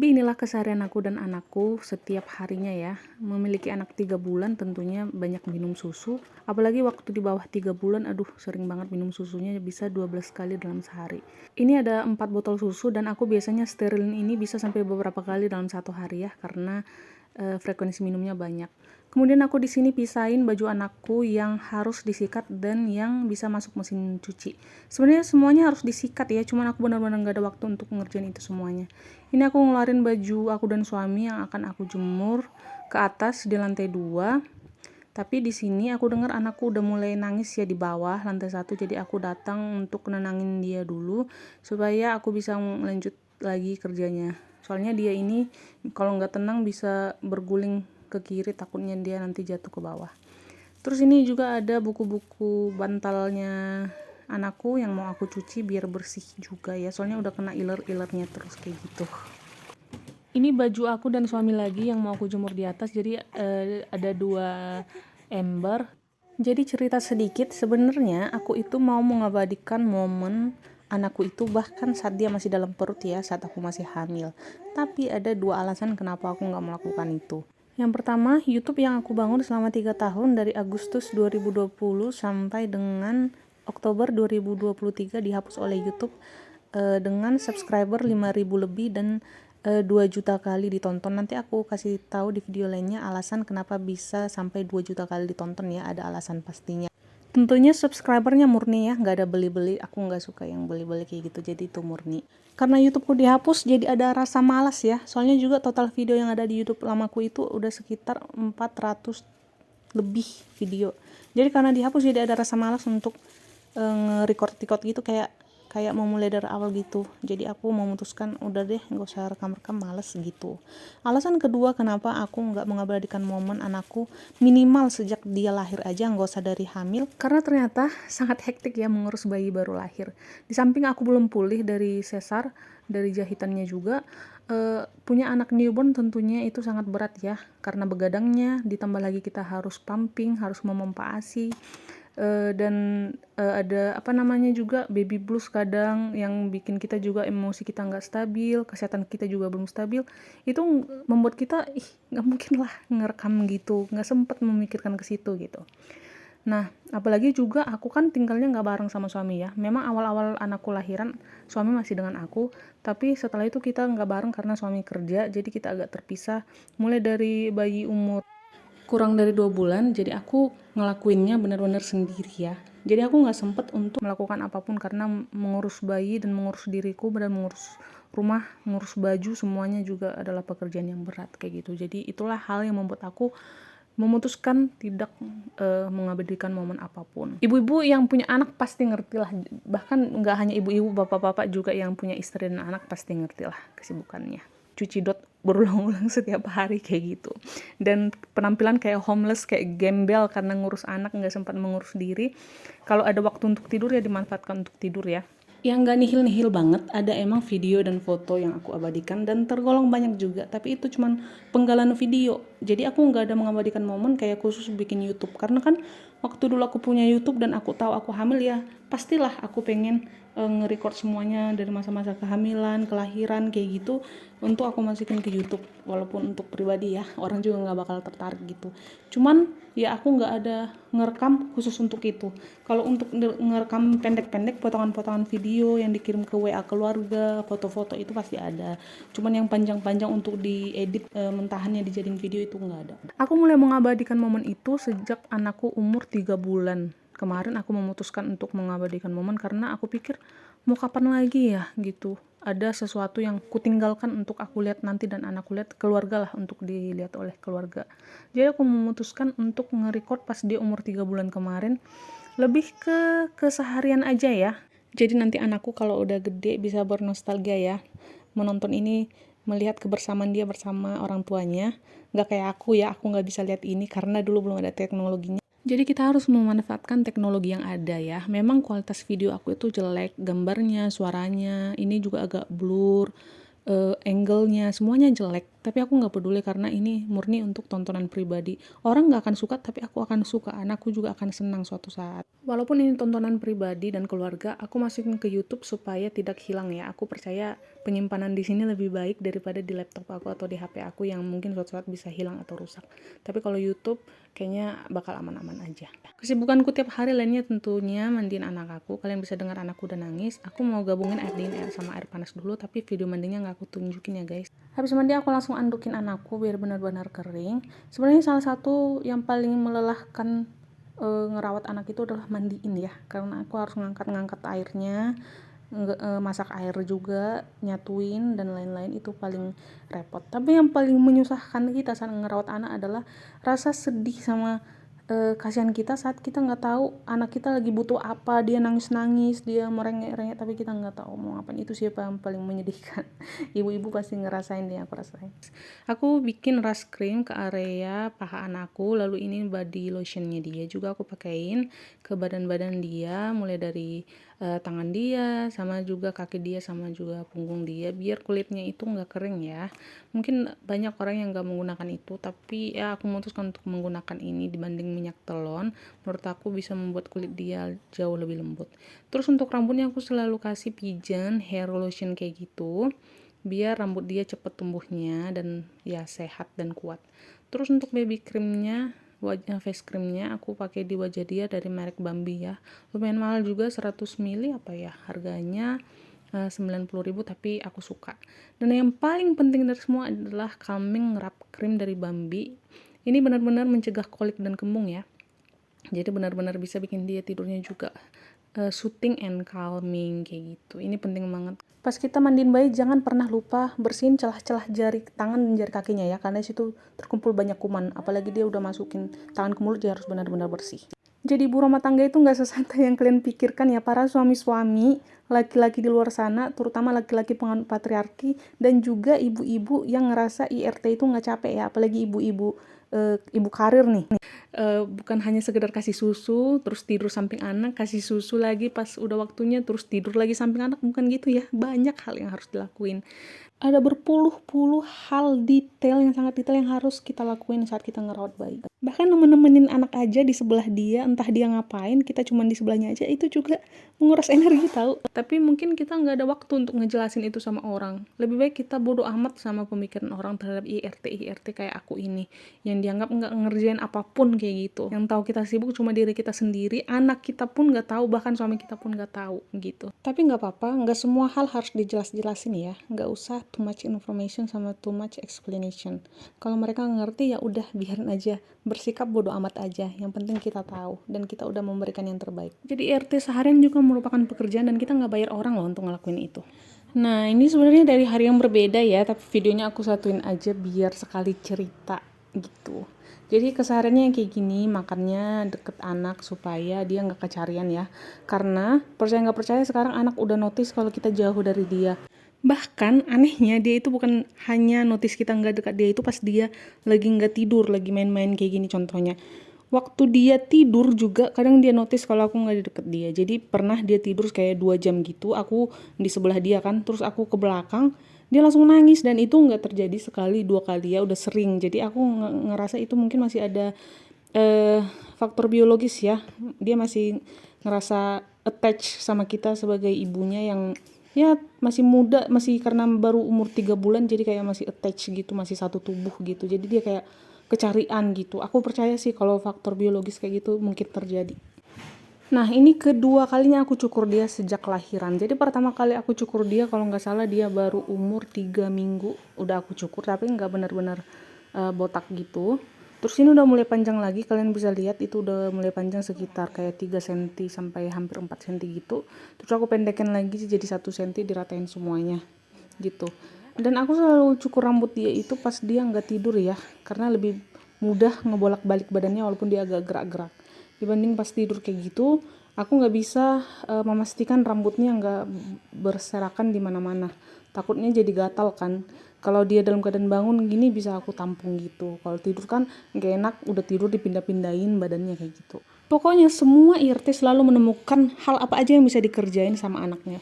lebih inilah keseharian aku dan anakku setiap harinya ya. Memiliki anak 3 bulan tentunya banyak minum susu. Apalagi waktu di bawah 3 bulan, aduh sering banget minum susunya bisa 12 kali dalam sehari. Ini ada 4 botol susu dan aku biasanya sterilin ini bisa sampai beberapa kali dalam satu hari ya. Karena frekuensi minumnya banyak. Kemudian aku di sini pisahin baju anakku yang harus disikat dan yang bisa masuk mesin cuci. Sebenarnya semuanya harus disikat ya, cuman aku benar-benar gak ada waktu untuk ngerjain itu semuanya. Ini aku ngeluarin baju aku dan suami yang akan aku jemur ke atas di lantai 2. Tapi di sini aku dengar anakku udah mulai nangis ya di bawah lantai 1, jadi aku datang untuk nenangin dia dulu supaya aku bisa lanjut lagi kerjanya. Soalnya dia ini kalau nggak tenang bisa berguling ke kiri, takutnya dia nanti jatuh ke bawah. Terus ini juga ada buku-buku bantalnya anakku yang mau aku cuci biar bersih juga ya, soalnya udah kena iler-ilernya terus kayak gitu. Ini baju aku dan suami lagi yang mau aku jemur di atas, jadi ada 2 ember. Jadi cerita sedikit, sebenarnya aku itu mau mengabadikan momen anakku itu bahkan saat dia masih dalam perut ya, saat aku masih hamil. Tapi ada 2 alasan kenapa aku nggak melakukan itu. Yang pertama, YouTube yang aku bangun selama 3 tahun dari Agustus 2020 sampai dengan Oktober 2023 dihapus oleh YouTube dengan subscriber 5.000 lebih dan 2 juta kali ditonton. Nanti aku kasih tahu di video lainnya alasan kenapa bisa sampai 2 juta kali ditonton ya, ada alasan pastinya. Tentunya subscribernya murni ya, nggak ada beli-beli. Aku nggak suka yang beli-beli kayak gitu, jadi itu murni. Karena YouTubeku dihapus, jadi ada rasa malas ya. Soalnya juga total video yang ada di YouTube lamaku itu udah sekitar 400 lebih video. Jadi karena dihapus, jadi ada rasa malas untuk nge-record gitu, kayak mau mulai dari awal gitu. Jadi aku memutuskan udah deh nggak usah rekam-rekam, males gitu. Alasan kedua kenapa aku nggak mengabadikan momen anakku minimal sejak dia lahir aja, nggak usah dari hamil, karena ternyata sangat hektik ya mengurus bayi baru lahir. Di samping aku belum pulih dari sesar, dari jahitannya juga, punya anak newborn tentunya itu sangat berat ya, karena begadangnya, ditambah lagi kita harus pumping, harus memompa ASI, dan ada apa namanya juga baby blues kadang yang bikin kita juga emosi kita nggak stabil, kesehatan kita juga belum stabil. Itu membuat kita nggak mungkin lah ngerekam gitu, nggak sempet memikirkan ke situ gitu. Nah, apalagi juga aku kan tinggalnya nggak bareng sama suami ya. Memang awal-awal anakku lahiran suami masih dengan aku, tapi setelah itu kita nggak bareng karena suami kerja, jadi kita agak terpisah. Mulai dari bayi umur kurang dari 2 bulan, jadi aku ngelakuinnya benar-benar sendiri ya. Jadi aku nggak sempet untuk melakukan apapun karena mengurus bayi dan mengurus diriku dan mengurus rumah, mengurus baju, semuanya juga adalah pekerjaan yang berat kayak gitu. Jadi itulah hal yang membuat aku memutuskan tidak mengabadikan momen apapun. Ibu-ibu yang punya anak pasti ngerti lah, bahkan nggak hanya ibu-ibu, bapak-bapak juga yang punya istri dan anak pasti ngerti lah kesibukannya. Cuci dot berulang-ulang setiap hari kayak gitu, dan penampilan kayak homeless, kayak gembel karena ngurus anak, nggak sempat mengurus diri. Kalau ada waktu untuk tidur ya dimanfaatkan untuk tidur ya. Yang nggak nihil-nihil banget, ada emang video dan foto yang aku abadikan dan tergolong banyak juga, tapi itu cuman penggalan video. Jadi aku nggak ada mengabadikan momen kayak khusus bikin YouTube, karena kan waktu dulu aku punya YouTube dan aku tahu aku hamil ya, pastilah aku pengen nge-record semuanya dari masa-masa kehamilan, kelahiran kayak gitu untuk aku masukin ke YouTube. Walaupun untuk pribadi ya, orang juga nggak bakal tertarik gitu. Cuman ya aku nggak ada ngerekam khusus untuk itu. Kalau untuk ngerekam pendek-pendek, potongan-potongan video yang dikirim ke WA keluarga, foto-foto itu pasti ada. Cuman yang panjang-panjang untuk diedit mentahannya dijadiin video itu nggak ada. Aku mulai mengabadikan momen itu sejak anakku umur 3 bulan. Kemarin aku memutuskan untuk mengabadikan momen karena aku pikir mau kapan lagi ya gitu. Ada sesuatu yang kutinggalkan untuk aku lihat nanti dan anakku lihat, keluarga lah untuk dilihat oleh keluarga. Jadi aku memutuskan untuk nge-record pas dia umur 3 bulan kemarin, lebih ke keseharian aja ya. Jadi nanti anakku kalau udah gede bisa bernostalgia ya, menonton ini, melihat kebersamaan dia bersama orang tuanya. Nggak kayak aku ya, aku nggak bisa lihat ini karena dulu belum ada teknologinya. Jadi kita harus memanfaatkan teknologi yang ada ya. Memang kualitas video aku itu jelek, gambarnya, suaranya, ini juga agak blur, angle-nya, semuanya jelek. Tapi aku nggak peduli karena ini murni untuk tontonan pribadi. Orang nggak akan suka, tapi aku akan suka. Anakku juga akan senang suatu saat. Walaupun ini tontonan pribadi dan keluarga, aku masukin ke YouTube supaya tidak hilang ya. Aku percaya penyimpanan di sini lebih baik daripada di laptop aku atau di HP aku yang mungkin suatu saat bisa hilang atau rusak. Tapi kalau YouTube kayaknya bakal aman-aman aja. Kesibukanku tiap hari lainnya tentunya mandiin anak aku. Kalian bisa dengar anakku udah nangis. Aku mau gabungin air dingin sama air panas dulu, tapi video mandinya nggak aku tunjukin ya guys. Habis mandi aku langsung andukin anakku biar benar-benar kering. Sebenarnya salah satu yang paling melelahkan ngerawat anak itu adalah mandiin ya, karena aku harus ngangkat airnya, masak air juga, nyatuin dan lain-lain, itu paling repot. Tapi yang paling menyusahkan kita saat ngerawat anak adalah rasa sedih sama kasihan kita saat kita nggak tahu anak kita lagi butuh apa, dia nangis-nangis, dia merengek-rengek, tapi kita nggak tahu mau ngapain. Itu siapa yang paling menyedihkan. Ibu-ibu pasti ngerasain dia, aku rasain. Aku bikin rust cream ke area paha anakku, lalu ini body lotionnya dia juga aku pakein ke badan-badan dia, mulai dari tangan dia, sama juga kaki dia, sama juga punggung dia, biar kulitnya itu nggak kering ya. Mungkin banyak orang yang nggak menggunakan itu, tapi ya aku memutuskan untuk menggunakan ini dibanding minyak telon. Menurut aku bisa membuat kulit dia jauh lebih lembut. Terus untuk rambutnya aku selalu kasih Pigeon hair lotion kayak gitu, biar rambut dia cepet tumbuhnya dan ya sehat dan kuat. Terus untuk baby creamnya, face creamnya aku pakai di wajah dia dari merek Bambi ya. Lumayan mahal juga, 100 ml apa ya harganya, 90.000, tapi aku suka. Dan yang paling penting dari semua adalah calming wrap cream dari Bambi. Ini benar-benar mencegah kolik dan kembung ya. Jadi benar-benar bisa bikin dia tidurnya juga soothing and calming kayak gitu. Ini penting banget. Pas kita mandiin bayi jangan pernah lupa bersihin celah-celah jari tangan dan jari kakinya ya, karena situ terkumpul banyak kuman. Apalagi dia udah masukin tangan ke mulut, dia harus benar-benar bersih. Jadi ibu rumah tangga itu nggak sesantai yang kalian pikirkan ya, para suami-suami laki-laki di luar sana, terutama laki-laki penganut patriarki, dan juga ibu-ibu yang ngerasa IRT itu nggak capek ya, apalagi ibu-ibu ibu karir nih. Bukan hanya sekedar kasih susu terus tidur samping anak, kasih susu lagi pas udah waktunya terus tidur lagi samping anak, bukan gitu ya. Banyak hal yang harus dilakuin. Ada berpuluh-puluh hal detail yang sangat detail yang harus kita lakuin saat kita ngerawat bayi. Bahkan nemenin anak aja di sebelah dia, entah dia ngapain, kita cuma di sebelahnya aja, itu juga menguras energi tahu. Tapi mungkin kita nggak ada waktu untuk ngejelasin itu sama orang. Lebih baik kita bodo amat sama pemikiran orang terhadap IRT kayak aku ini, yang dianggap nggak ngerjain apapun kayak gitu. Yang tahu kita sibuk cuma diri kita sendiri, anak kita pun nggak tahu, bahkan suami kita pun nggak tahu gitu. Tapi nggak apa-apa, nggak semua hal harus dijelas-jelasin ya. Nggak usah too much information sama too much explanation. Kalau mereka ngerti ya udah biarin aja, bersikap bodo amat aja. Yang penting kita tahu dan kita udah memberikan yang terbaik. Jadi RT seharian juga merupakan pekerjaan dan kita nggak bayar orang loh untuk ngelakuin itu. Nah ini sebenarnya dari hari yang berbeda ya, tapi videonya aku satuin aja biar sekali cerita gitu. Jadi kesehariannya yang kayak gini, makannya deket anak supaya dia nggak kecarian ya. Karena percaya nggak percaya sekarang anak udah notice kalau kita jauh dari dia. Bahkan anehnya dia itu bukan hanya notice kita nggak dekat dia, itu pas dia lagi nggak tidur, lagi main-main kayak gini contohnya. Waktu dia tidur juga kadang dia notice kalau aku nggak di deket dia. Jadi pernah dia tidur kayak 2 jam gitu, aku di sebelah dia kan, terus aku ke belakang, dia langsung nangis. Dan itu nggak terjadi sekali 2 kali ya, udah sering. Jadi aku ngerasa itu mungkin masih ada faktor biologis ya, dia masih ngerasa attach sama kita sebagai ibunya yang ya masih muda, masih karena baru umur 3 bulan, jadi kayak masih attach gitu, masih satu tubuh gitu, jadi dia kayak kecarian gitu. Aku percaya sih kalau faktor biologis kayak gitu mungkin terjadi. Nah ini kedua kalinya aku cukur dia sejak lahiran. Jadi pertama kali aku cukur dia kalau nggak salah dia baru umur 3 minggu udah aku cukur, tapi nggak benar-benar botak gitu. Terus ini udah mulai panjang lagi, kalian bisa lihat itu udah mulai panjang sekitar kayak 3 cm sampai hampir 4 cm gitu. Terus aku pendekin lagi jadi 1 cm, diratain semuanya gitu. Dan aku selalu cukur rambut dia itu pas dia nggak tidur ya, karena lebih mudah ngebolak-balik badannya walaupun dia agak gerak-gerak. Dibanding pas tidur kayak gitu, aku nggak bisa memastikan rambutnya nggak berserakan di mana-mana. Takutnya jadi gatal kan. Kalau dia dalam keadaan bangun gini bisa aku tampung gitu. Kalau tidur kan nggak enak, udah tidur dipindah-pindahin badannya kayak gitu. Pokoknya semua IRT selalu menemukan hal apa aja yang bisa dikerjain sama anaknya.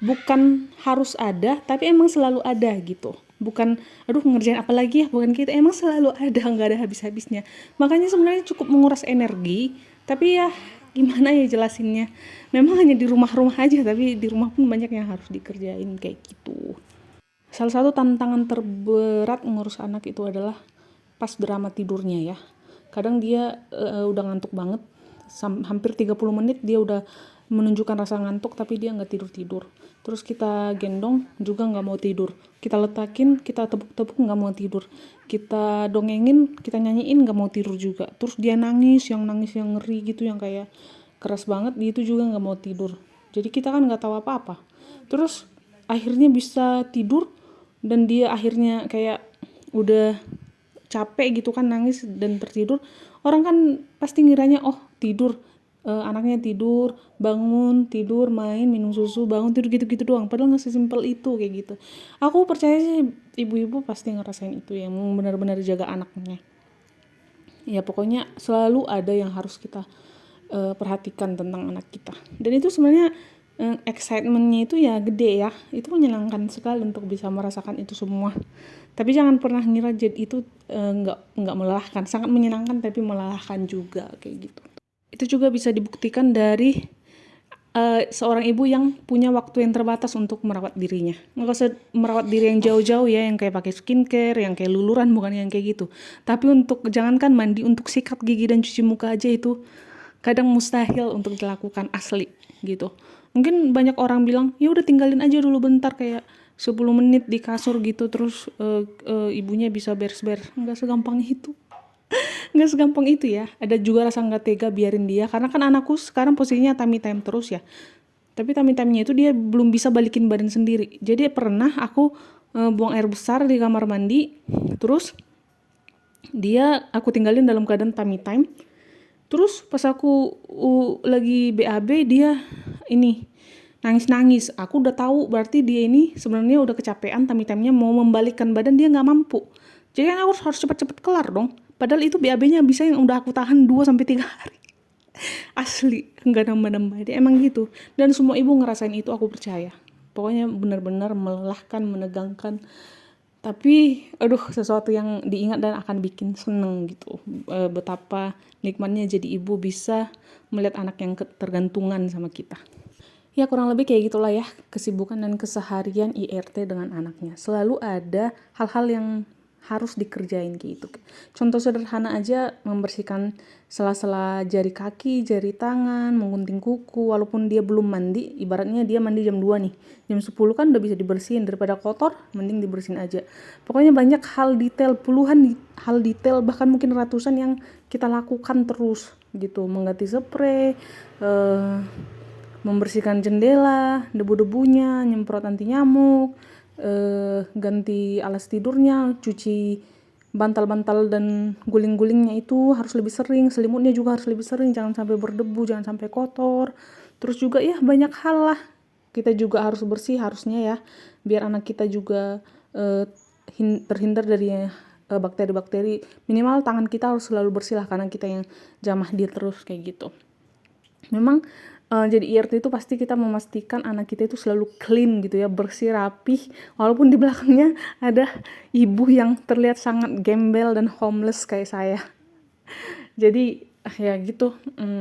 Bukan harus ada, tapi emang selalu ada gitu. bukan aduh ngerjain apa lagi ya, bukan gitu, emang selalu ada, nggak ada habis-habisnya. Makanya sebenarnya cukup menguras energi, tapi ya gimana ya jelasinnya, memang hanya di rumah-rumah aja, tapi di rumah pun banyak yang harus dikerjain kayak gitu. Salah satu tantangan terberat ngurus anak itu adalah pas drama tidurnya ya. Kadang dia udah ngantuk banget, hampir 30 menit dia udah menunjukkan rasa ngantuk tapi dia nggak tidur-tidur. Terus kita gendong juga nggak mau tidur. Kita letakin, kita tepuk-tepuk nggak mau tidur. Kita dongengin, kita nyanyiin nggak mau tidur juga. Terus dia nangis yang ngeri gitu, yang kayak keras banget, itu juga nggak mau tidur. Jadi kita kan nggak tahu apa-apa. Terus akhirnya bisa tidur, dan dia akhirnya kayak udah capek gitu kan, nangis dan tertidur. Orang kan pasti ngiranya oh tidur, anaknya tidur, bangun, tidur, main, minum susu, bangun, tidur, gitu-gitu doang. Padahal nggak sesimpel itu kayak gitu. Aku percaya sih ibu-ibu pasti ngerasain itu, yang benar-benar jaga anaknya. Ya pokoknya selalu ada yang harus kita perhatikan tentang anak kita. Dan itu sebenarnya excitementnya itu ya gede ya. Itu menyenangkan sekali untuk bisa merasakan itu semua. Tapi jangan pernah ngira jadi itu nggak melelahkan. Sangat menyenangkan tapi melelahkan juga kayak gitu. Itu juga bisa dibuktikan dari seorang ibu yang punya waktu yang terbatas untuk merawat dirinya. Nggak usah merawat diri yang jauh-jauh ya, yang kayak pakai skincare, yang kayak luluran, bukan yang kayak gitu. Tapi untuk, jangankan mandi, untuk sikat gigi dan cuci muka aja itu kadang mustahil untuk dilakukan asli gitu. Mungkin banyak orang bilang, ya udah tinggalin aja dulu bentar, kayak 10 menit di kasur gitu, terus ibunya bisa beres-beres. Nggak segampang itu. Nggak segampang itu ya. Ada juga rasa nggak tega biarin dia, karena kan anakku sekarang posisinya tummy time terus ya. Tapi tummy time-nya itu dia belum bisa balikin badan sendiri. Jadi pernah aku buang air besar di kamar mandi, terus aku tinggalin dalam keadaan tummy time. Terus pas aku lagi BAB, dia ini nangis-nangis. Aku udah tahu berarti dia ini sebenarnya udah kecapean, tummy time-nya mau membalikkan badan, dia nggak mampu. Jadi kan aku harus cepet-cepet kelar dong. Padahal itu BAB-nya bisa yang udah aku tahan 2-3 hari. Asli, nggak nambah-nambah. Dia emang gitu. Dan semua ibu ngerasain itu, aku percaya. Pokoknya benar-benar melelahkan, menegangkan. Tapi, aduh, sesuatu yang diingat dan akan bikin seneng gitu. Betapa nikmatnya jadi ibu bisa melihat anak yang tergantungan sama kita. Ya kurang lebih kayak gitulah ya, kesibukan dan keseharian IRT dengan anaknya. Selalu ada hal-hal yang harus dikerjain gitu. Contoh sederhana aja, membersihkan sela-sela jari kaki, jari tangan, menggunting kuku, walaupun dia belum mandi. Ibaratnya dia mandi jam 2 nih, jam 10 kan udah bisa dibersihin. Daripada kotor, mending dibersihin aja. Pokoknya banyak hal detail, puluhan hal detail, bahkan mungkin ratusan yang kita lakukan terus gitu. Mengganti spray, membersihkan jendela, debu-debunya, nyemprot anti nyamuk, ganti alas tidurnya, cuci bantal-bantal dan guling-gulingnya itu harus lebih sering, selimutnya juga harus lebih sering, jangan sampai berdebu, jangan sampai kotor. Terus juga ya banyak hal lah, kita juga harus bersih harusnya ya, biar anak kita juga terhindar dari bakteri-bakteri. Minimal tangan kita harus selalu bersih lah, karena kita yang jamah dia terus kayak gitu. Memang jadi IRT itu pasti kita memastikan anak kita itu selalu clean gitu ya, bersih, rapih, walaupun di belakangnya ada ibu yang terlihat sangat gembel dan homeless kayak saya. Jadi ya gitu,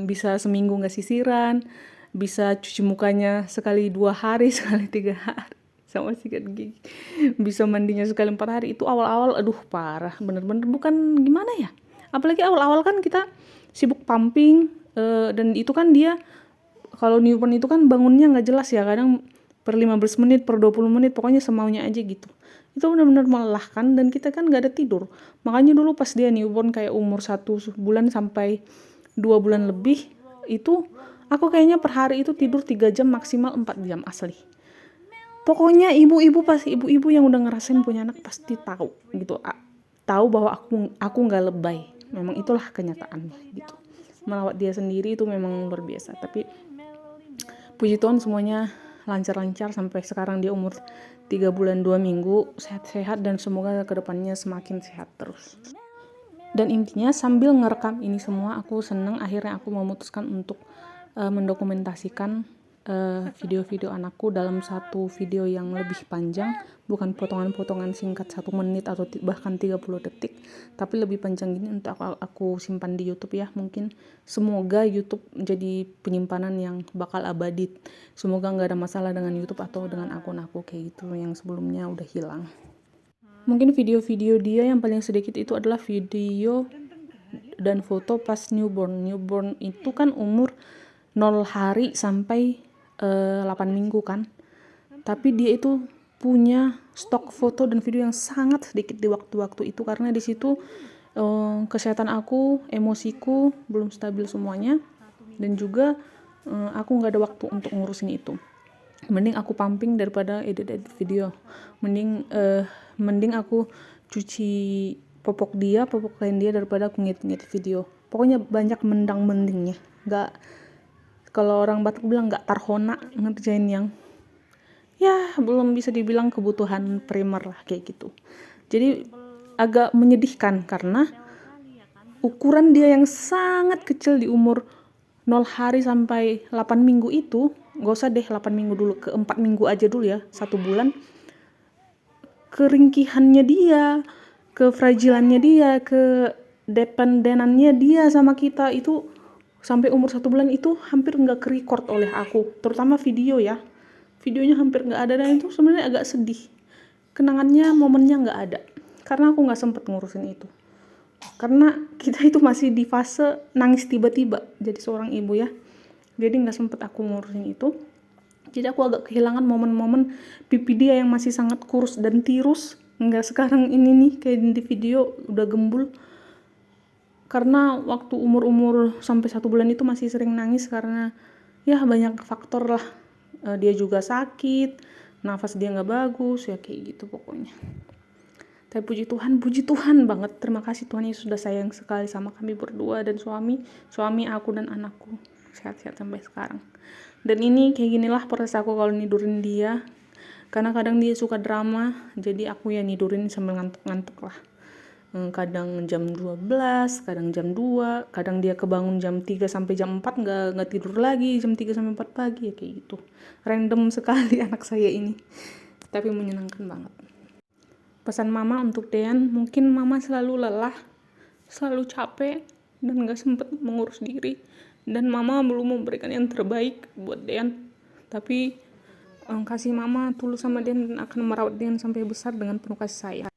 bisa seminggu nggak sisiran, bisa cuci mukanya sekali 2 hari, sekali 3 hari sama sikat gigi, bisa mandinya sekali 4 hari. Itu awal-awal aduh parah, bener-bener bukan gimana ya, apalagi awal-awal kan kita sibuk pumping, dan itu kan dia kalau newborn itu kan bangunnya nggak jelas ya, kadang per 15 menit, per 20 menit, pokoknya semaunya aja gitu. Itu benar-benar melelahkan, dan kita kan nggak ada tidur. Makanya dulu pas dia newborn kayak umur 1 bulan sampai 2 bulan lebih, itu aku kayaknya per hari itu tidur 3 jam, maksimal 4 jam asli. Pokoknya ibu-ibu yang udah ngerasain punya anak pasti tahu gitu. Tahu bahwa aku nggak lebay. Memang itulah kenyataannya gitu. Merawat dia sendiri itu memang luar biasa. Tapi puji Tuhan semuanya lancar-lancar sampai sekarang dia umur 3 bulan 2 minggu, sehat-sehat, dan semoga kedepannya semakin sehat terus. Dan intinya sambil ngerekam ini semua, aku seneng akhirnya aku memutuskan untuk mendokumentasikan video-video anakku dalam satu video yang lebih panjang, bukan potongan-potongan singkat 1 menit atau bahkan 30 detik, tapi lebih panjang gini untuk aku simpan di YouTube ya. Mungkin semoga YouTube jadi penyimpanan yang bakal abadi. Semoga nggak ada masalah dengan YouTube atau dengan akun aku kayak gitu yang sebelumnya udah hilang. Mungkin video-video dia yang paling sedikit itu adalah video dan foto pas newborn. Newborn itu kan umur 0 hari sampai 8 minggu kan. Tapi dia itu punya stok foto dan video yang sangat sedikit di waktu-waktu itu, karena di situ kesehatan aku, emosiku belum stabil semuanya, dan juga aku nggak ada waktu untuk ngurusin itu. Mending aku pumping daripada edit video. Mending aku cuci popok kain dia daripada aku ngedit video. Pokoknya banyak mending-mendingnya. Nggak, kalau orang Batak bilang nggak tarhona ngerjain yang ya belum bisa dibilang kebutuhan primer lah kayak gitu. Jadi agak menyedihkan karena ukuran dia yang sangat kecil di umur 0 hari sampai 8 minggu itu, gak usah deh 8 minggu dulu, ke 4 minggu aja dulu ya, 1 bulan, keringkihannya dia, kefragilannya dia, kedependenannya dia sama kita itu sampai umur 1 bulan itu hampir nggak ke-record oleh aku, terutama videonya hampir nggak ada, dan itu sebenarnya agak sedih. Kenangannya, momennya nggak ada karena aku nggak sempet ngurusin itu, karena kita itu masih di fase nangis tiba-tiba jadi seorang ibu ya, jadi nggak sempet aku ngurusin itu. Jadi aku agak kehilangan momen-momen pipi dia yang masih sangat kurus dan tirus, nggak sekarang ini nih kayak di video udah gembul. Karena waktu umur sampai 1 bulan itu masih sering nangis karena ya banyak faktor lah. Dia juga sakit, nafas dia nggak bagus, ya kayak gitu pokoknya. Tapi puji Tuhan banget. Terima kasih Tuhan Yesus sudah sayang sekali sama kami berdua dan suami aku dan anakku. Sehat-sehat sampai sekarang. Dan ini kayak ginilah proses aku kalau nidurin dia. Karena kadang dia suka drama, jadi aku ya nidurin sambil ngantuk-ngantuk lah. Kadang jam 12, kadang jam 2, kadang dia kebangun jam 3 sampai jam 4 nggak tidur lagi, jam 3 sampai 4 pagi ya kayak gitu. Random sekali anak saya ini. Tapi menyenangkan banget. Pesan mama untuk Dean, mungkin mama selalu lelah, selalu capek, dan gak sempet mengurus diri. Dan mama belum memberikan yang terbaik buat Dean. Tapi kasih mama tulus sama Dean dan akan merawat Dean sampai besar dengan penuh kasih sayang.